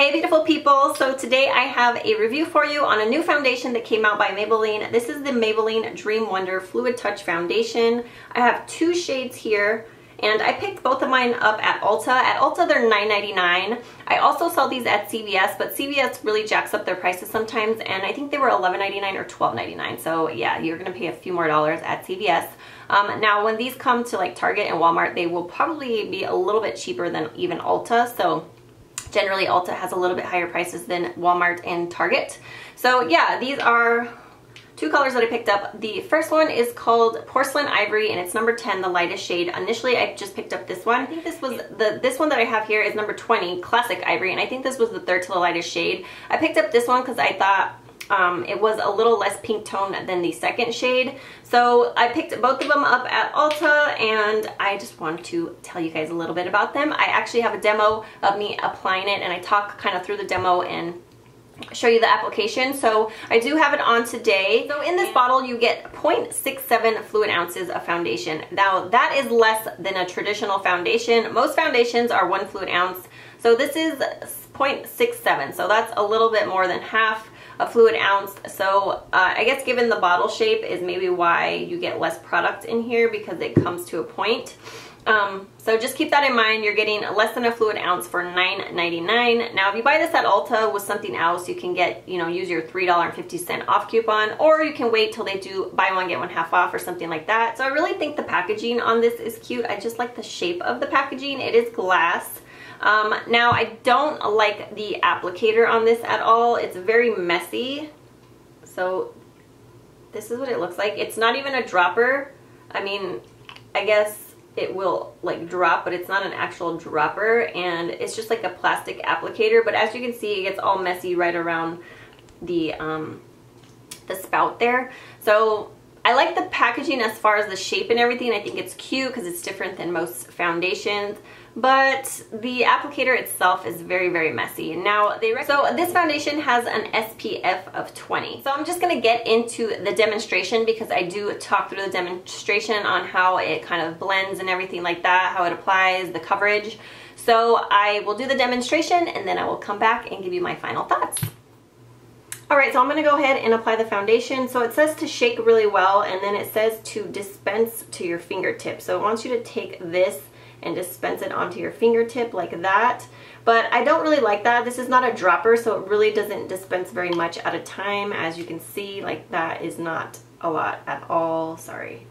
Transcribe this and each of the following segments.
Hey beautiful people, so today I have a review for you on a new foundation that came out by Maybelline. This is the Maybelline Dream Wonder Fluid Touch Foundation. I have two shades here and I picked both of mine up at Ulta. At Ulta they're $9.99. I also saw these at CVS, but CVS really jacks up their prices sometimes and I think they were $11.99 or $12.99. So yeah, you're gonna pay a few more dollars at CVS. Now when these come to like Target and Walmart, they will probably be a little bit cheaper than even Ulta. So generally, Ulta has a little bit higher prices than Walmart and Target. So yeah, these are two colors that I picked up. The first one is called Porcelain Ivory and it's number 10, the lightest shade. Initially, I just picked up this one. I think this was this one that I have here is number 20, Classic Ivory, and I think this was the third to the lightest shade. I picked up this one because I thought it was a little less pink tone than the second shade. So I picked both of them up at Ulta and I just want to tell you guys a little bit about them. I actually have a demo of me applying it and I talk kind of through the demo and show you the application. So I do have it on today. So in this bottle you get 0.67 fluid ounces of foundation. Now that is less than a traditional foundation. Most foundations are 1 fluid ounce. So this is 0.67. So that's a little bit more than half a fluid ounce. So I guess given the bottle shape is maybe why you get less product in here, because it comes to a point. So just keep that in mind. You're getting less than a fluid ounce for $9.99. Now if you buy this at Ulta with something else, you can get, use your $3.50 off coupon, or you can wait till they do buy one get one half off or something like that. So I really think the packaging on this is cute. I just like the shape of the packaging. It is glass. Now I don't like the applicator on this at all. It's very messy. So this is what it looks like. It's not even a dropper. I mean, I guess it will like drop, but it's not an actual dropper, and it's just like a plastic applicator. But as you can see, it gets all messy right around the spout there. So I like the packaging as far as the shape and everything. I think it's cute because it's different than most foundations. But the applicator itself is very, very messy. Now, so this foundation has an SPF of 20. So I'm just gonna get into the demonstration because I do talk through the demonstration on how it kind of blends and everything like that, how it applies, the coverage. So I will do the demonstration and then I will come back and give you my final thoughts. Alright, so I'm going to go ahead and apply the foundation. So it says to shake really well, and then it says to dispense to your fingertip. So it wants you to take this and dispense it onto your fingertip like that. But I don't really like that. This is not a dropper, so it really doesn't dispense very much at a time. As you can see, like that is not a lot at all. Sorry.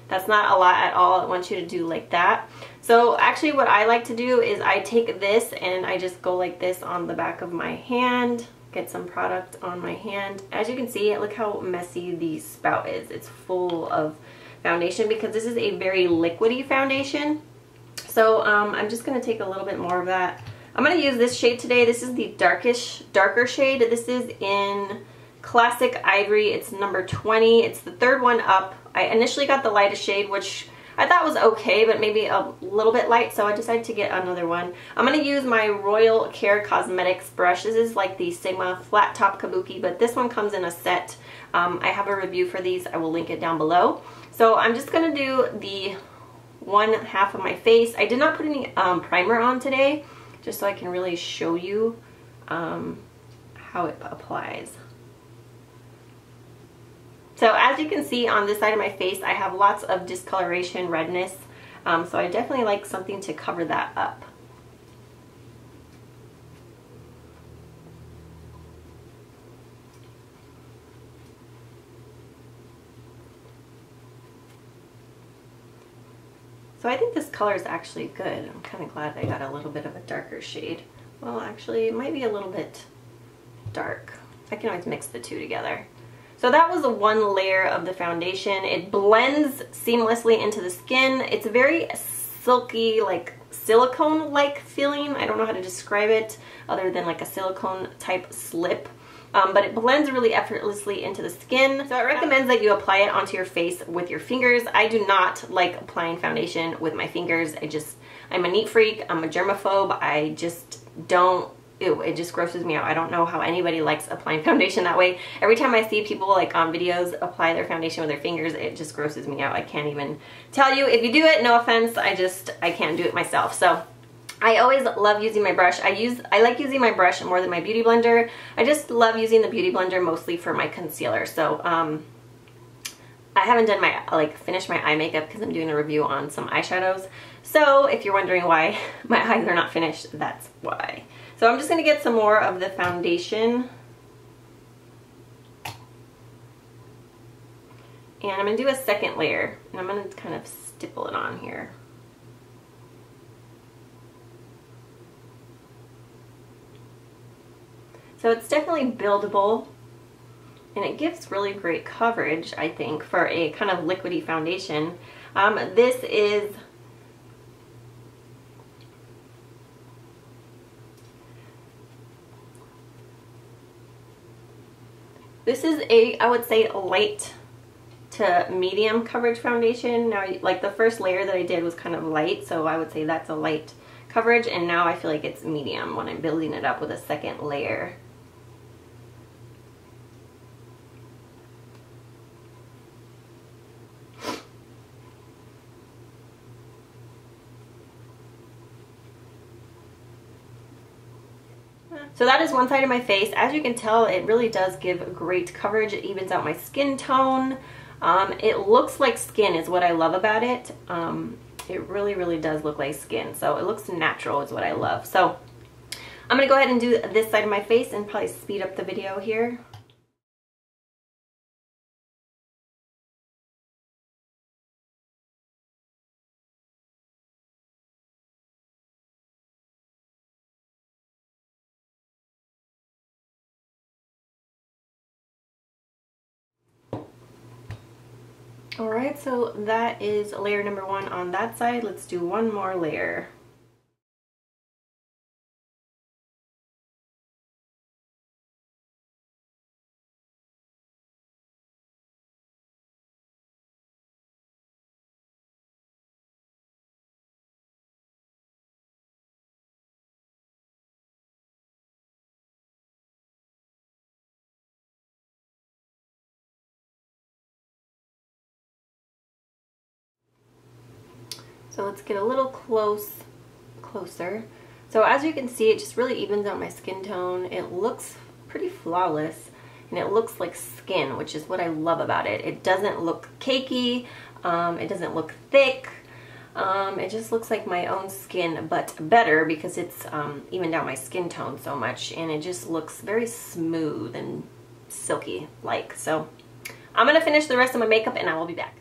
That's not a lot at all. It wants you to do like that. So actually what I like to do is I take this and I just go like this on the back of my hand. Get some product on my hand. As you can see, look how messy the spout is. It's full of foundation because this is a very liquidy foundation. So I'm just going to take a little bit more of that. I'm going to use this shade today. This is the darker shade. This is in Classic Ivory. It's number 20. It's the third one up. I initially got the lightest shade, which I thought was okay, but maybe a little bit light, so I decided to get another one. I'm going to use my Royal Care Cosmetics brush. This is like the Sigma Flat Top Kabuki, but this one comes in a set. I have a review for these. I will link it down below. So I'm just going to do the one half of my face. I did not put any primer on today, just so I can really show you how it applies. So as you can see on this side of my face, I have lots of discoloration, redness, so I definitely like something to cover that up. So I think this color is actually good. I'm kind of glad I got a little bit of a darker shade. Well, actually, it might be a little bit dark. I can always mix the two together. So that was the one layer of the foundation. It blends seamlessly into the skin. It's very silky, like silicone-like feeling. I don't know how to describe it other than like a silicone type slip. But it blends really effortlessly into the skin. So it recommends that you apply it onto your face with your fingers. I do not like applying foundation with my fingers. I'm a neat freak. I'm a germaphobe. I just don't. Ew, it just grosses me out. I don't know how anybody likes applying foundation that way. Every time I see people like on videos apply their foundation with their fingers, it just grosses me out. I can't even tell you. If you do it, no offense, I can't do it myself. So I always love using my brush. I like using my brush more than my beauty blender. I just love using the beauty blender mostly for my concealer. So I haven't done my, finished my eye makeup because I'm doing a review on some eyeshadows. So if you're wondering why my eyes are not finished, that's why. So I'm just going to get some more of the foundation. And I'm going to do a second layer. And I'm going to kind of stipple it on here. So it's definitely buildable. And it gives really great coverage, I think, for a kind of liquidy foundation. This is a, I would say, light to medium coverage foundation. Now, like the first layer that I did was kind of light, so I would say that's a light coverage, and now I feel like it's medium when I'm building it up with a second layer. So that is one side of my face. As you can tell, it really does give great coverage. It evens out my skin tone. It looks like skin is what I love about it. It really, really does look like skin. So it looks natural is what I love. So I'm gonna go ahead and do this side of my face and probably speed up the video here. Alright, so that is layer number one on that side. Let's do one more layer. So let's get a little closer. So as you can see, it just really evens out my skin tone. It looks pretty flawless, and it looks like skin, which is what I love about it. It doesn't look cakey, it doesn't look thick. It just looks like my own skin, but better because it's evened out my skin tone so much, and it just looks very smooth and silky like. So I'm gonna finish the rest of my makeup and I will be back.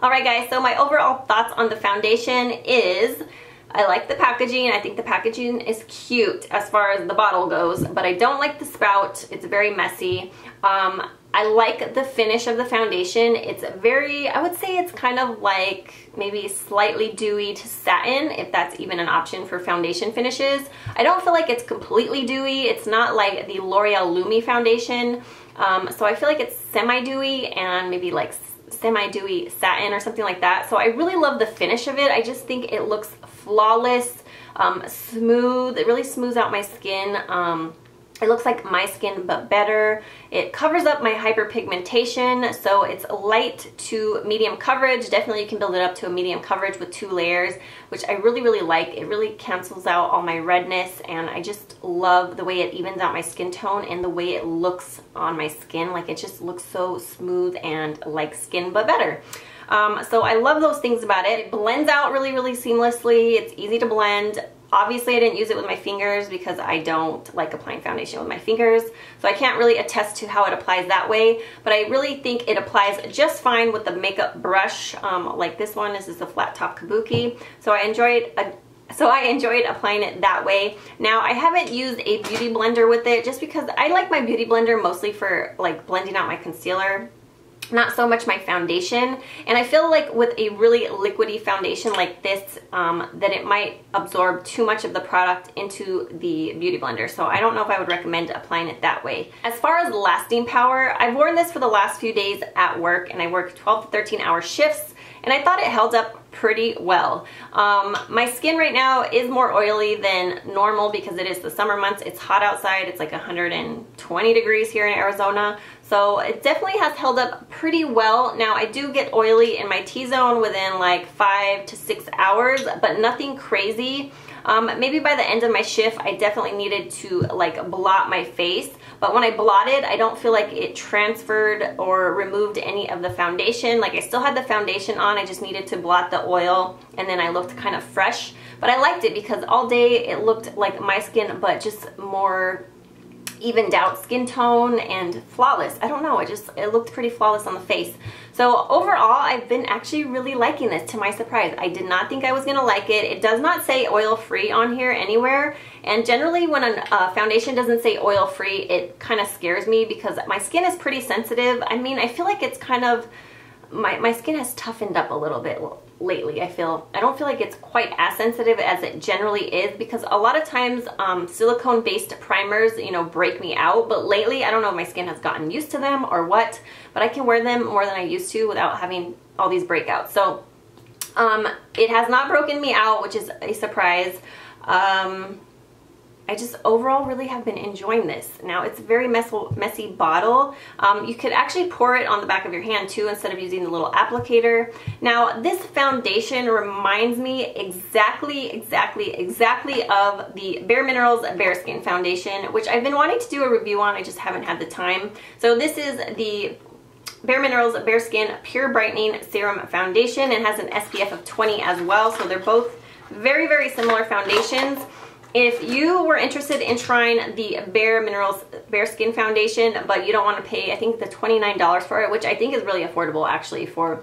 Alright guys, so my overall thoughts on the foundation is I like the packaging. I think the packaging is cute as far as the bottle goes, but I don't like the spout. It's very messy. I like the finish of the foundation. It's very, I would say it's kind of like maybe slightly dewy to satin, if that's even an option for foundation finishes. I don't feel like it's completely dewy. It's not like the L'Oreal Lumi foundation. So I feel like it's semi-dewy and maybe like semi-dewy satin or something like that. So I really love the finish of it. I just think it looks flawless, smooth. It really smooths out my skin. It looks like my skin but better. It covers up my hyperpigmentation, so it's light to medium coverage. Definitely you can build it up to a medium coverage with 2 layers, which I really, really like. It really cancels out all my redness, and I just love the way it evens out my skin tone and the way it looks on my skin. Like, it just looks so smooth and like skin but better. So I love those things about it. It blends out really, really seamlessly. It's easy to blend. Obviously, I didn't use it with my fingers because I don't like applying foundation with my fingers, so I can't really attest to how it applies that way, but I really think it applies just fine with the makeup brush. Like this one, this is a flat top kabuki, so I enjoyed applying it that way. Now, I haven't used a beauty blender with it just because I like my beauty blender mostly for like blending out my concealer, not so much my foundation. And I feel like with a really liquidy foundation like this, that it might absorb too much of the product into the beauty blender. So I don't know if I would recommend applying it that way. As far as lasting power, I've worn this for the last few days at work, and I work 12 to 13 hour shifts, and I thought it held up pretty well. My skin right now is more oily than normal because it is the summer months. It's hot outside. It's like 120 degrees here in Arizona. So it definitely has held up pretty well. Now I do get oily in my T-zone within like 5 to 6 hours, but nothing crazy. Maybe by the end of my shift, I definitely needed to like blot my face. But when I blotted, I don't feel like it transferred or removed any of the foundation. Like I still had the foundation on, I just needed to blot the oil, and then I looked kind of fresh. But I liked it because all day it looked like my skin, but just more evened out skin tone and flawless. I don't know, it looked pretty flawless on the face. So overall, I've been actually really liking this, to my surprise. I did not think I was gonna like it. It does not say oil free on here anywhere, and generally when a foundation doesn't say oil free, it kind of scares me because my skin is pretty sensitive. I mean, I feel like it's kind of, my skin has toughened up a little bit lately. I don't feel like it's quite as sensitive as it generally is, because a lot of times silicone based primers, you know, break me out, but lately I don't know if my skin has gotten used to them or what, but I can wear them more than I used to without having all these breakouts. So it has not broken me out, which is a surprise. I just overall really have been enjoying this. Now it's a very messy bottle. You could actually pour it on the back of your hand too instead of using the little applicator. Now this foundation reminds me exactly of the Bare Minerals Bare Skin Foundation, which I've been wanting to do a review on, I just haven't had the time. So this is the Bare Minerals Bare Skin Pure Brightening Serum Foundation, and has an SPF of 20 as well. So they're both very similar foundations. If you were interested in trying the Bare Minerals Bare Skin Foundation, but you don't want to pay, I think, the $29 for it, which I think is really affordable actually for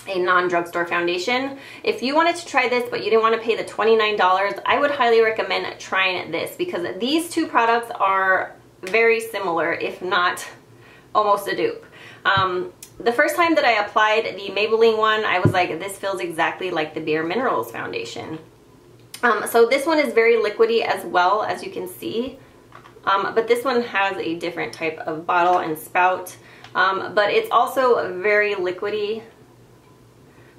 a non-drugstore foundation. If you wanted to try this, but you didn't want to pay the $29, I would highly recommend trying this, because these two products are very similar, if not almost a dupe. The first time that I applied the Maybelline one, I was like, this feels exactly like the Bare Minerals foundation. So this one is very liquidy as well, as you can see, but this one has a different type of bottle and spout, but it's also very liquidy.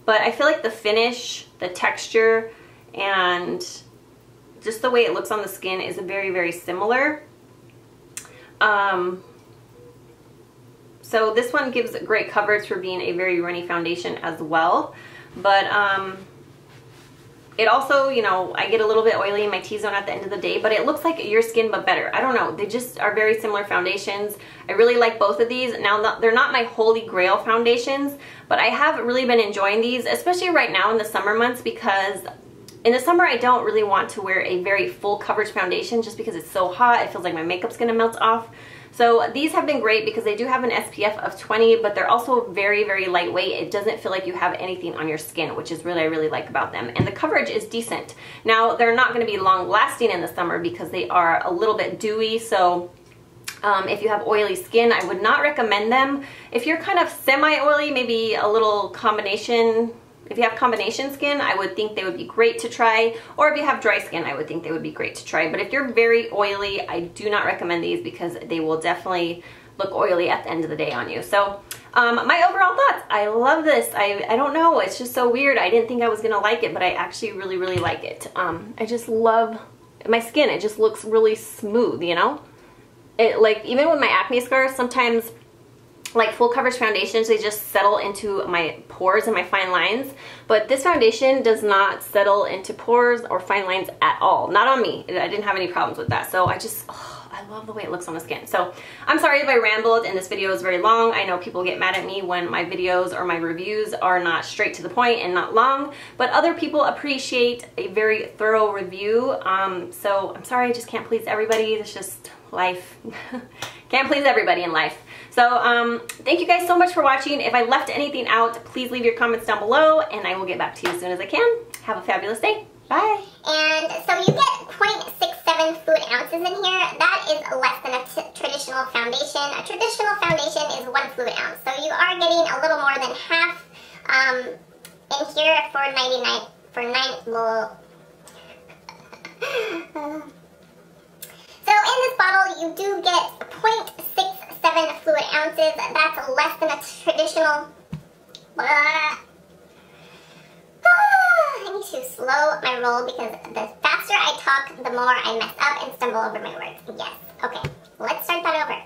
But I feel like the finish, the texture, and just the way it looks on the skin is very similar. So this one gives great coverage for being a very runny foundation as well, but it also, you know, I get a little bit oily in my T-zone at the end of the day, but it looks like your skin but better. I don't know, they just are very similar foundations. I really like both of these. Now, they're not my holy grail foundations, but I have really been enjoying these, especially right now in the summer months, because in the summer I don't really want to wear a very full coverage foundation just because it's so hot. It feels like my makeup's gonna melt off. So these have been great because they do have an SPF of 20, but they're also very lightweight. It doesn't feel like you have anything on your skin, which is really I really like about them. And the coverage is decent. Now, they're not going to be long lasting in the summer because they are a little bit dewy. So if you have oily skin, I would not recommend them. If you're kind of semi-oily, maybe a little combination. If you have combination skin, I would think they would be great to try. Or if you have dry skin, I would think they would be great to try. But if you're very oily, I do not recommend these because they will definitely look oily at the end of the day on you. So my overall thoughts, I love this. I don't know, it's just so weird. I didn't think I was gonna like it, but I actually really like it. I just love my skin. It just looks really smooth, you know? It, like, even with my acne scars, sometimes like full coverage foundations, they just settle into my pores and my fine lines, but this foundation does not settle into pores or fine lines at all. Not on me. I didn't have any problems with that. So I just, I love the way it looks on the skin. So I'm sorry if I rambled and this video is very long. I know people get mad at me when my videos or my reviews are not straight to the point and not long, but other people appreciate a very thorough review. So I'm sorry, I just can't please everybody. It's just life. Can't please everybody in life. So thank you guys so much for watching. If I left anything out, please leave your comments down below and I will get back to you as soon as I can. Have a fabulous day. Bye. And so you get 0.67 fluid ounces in here. That is less than a traditional foundation. A traditional foundation is 1 fluid ounce. So you are getting a little more than half in here for 99, for 9, well. So in this bottle you do get 0.67 fluid ounces. That's less than a traditional. I need to slow my roll because the faster I talk, the more I mess up and stumble over my words. Yes. Okay. Let's start that over.